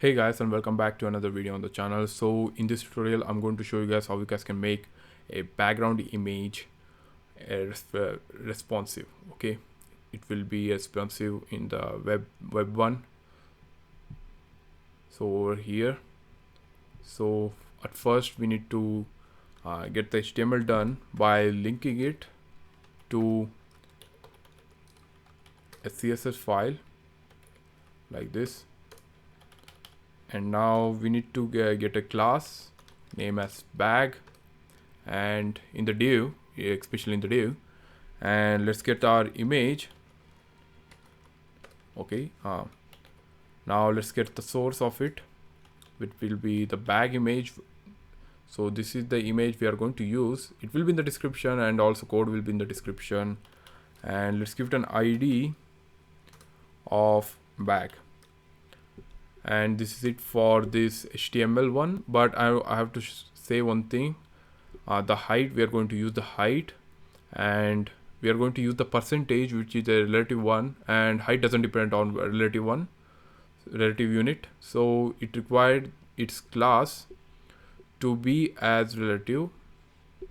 Hey guys, and welcome back to another video on the channel. So in this tutorial I'm going to show you guys how you guys can make a background image responsive. Okay, it will be responsive in the web one. So over here, so at first we need to get the HTML done by linking it to a CSS file like this. And now we need to get a class name as bag, and in the div, especially in the div, and let's get our image. Okay, now let's get the source of it, which will be the bag image. So this is the image we are going to use. It will be in the description, and also code will be in the description. And let's give it an ID of bag, and this is it for this HTML one. But I have to say one thing. The height, we are going to use the height, and we are going to use the percentage, which is a relative one, and height doesn't depend on relative unit. So it required its class to be as relative.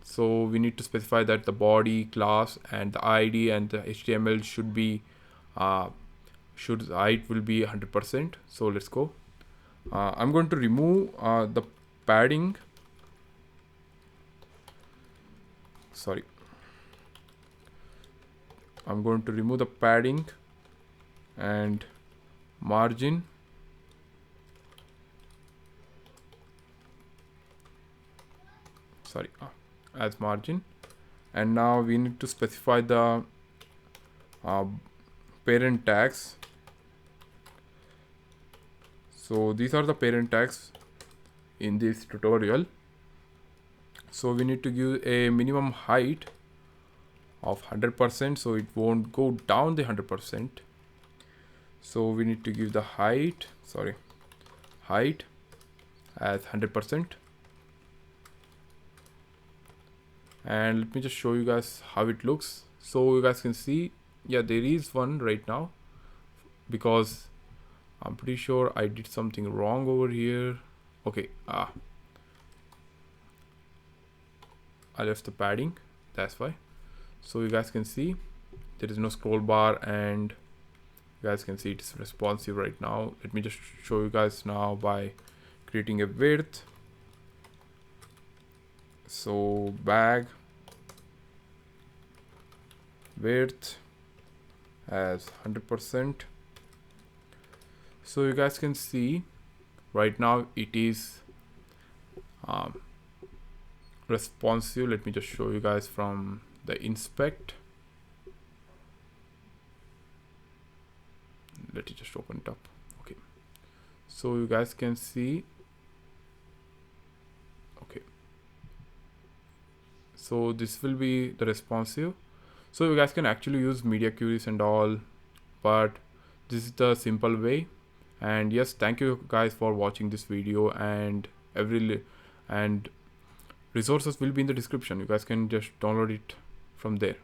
So we need to specify that the body, class, and the ID and the HTML should be height will be 100%. So let's go. I'm going to remove the padding. Sorry, I'm going to remove the padding and margin. Sorry, as margin. And now we need to specify the parent tags. So these are the parent tags in this tutorial. So we need to give a minimum height of 100%, so it won't go down the 100%. So we need to give the height as 100%. And let me just show you guys how it looks. So you guys can see, yeah, there is one right now, because I'm pretty sure I did something wrong over here. Okay, I left the padding, that's why. So you guys can see there is no scroll bar, and you guys can see it's responsive right now. Let me just show you guys now by creating a width. So bag width as 100%. So you guys can see right now it is responsive. Let me just show you guys from the inspect. Let me just open it up. Okay, so you guys can see, okay, so this will be the responsive. So you guys can actually use media queries and all, but this is the simple way. And yes, thank you guys for watching this video, and and resources will be in the description. You guys can just download it from there.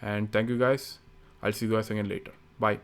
And thank you guys. I'll see you guys again later. Bye.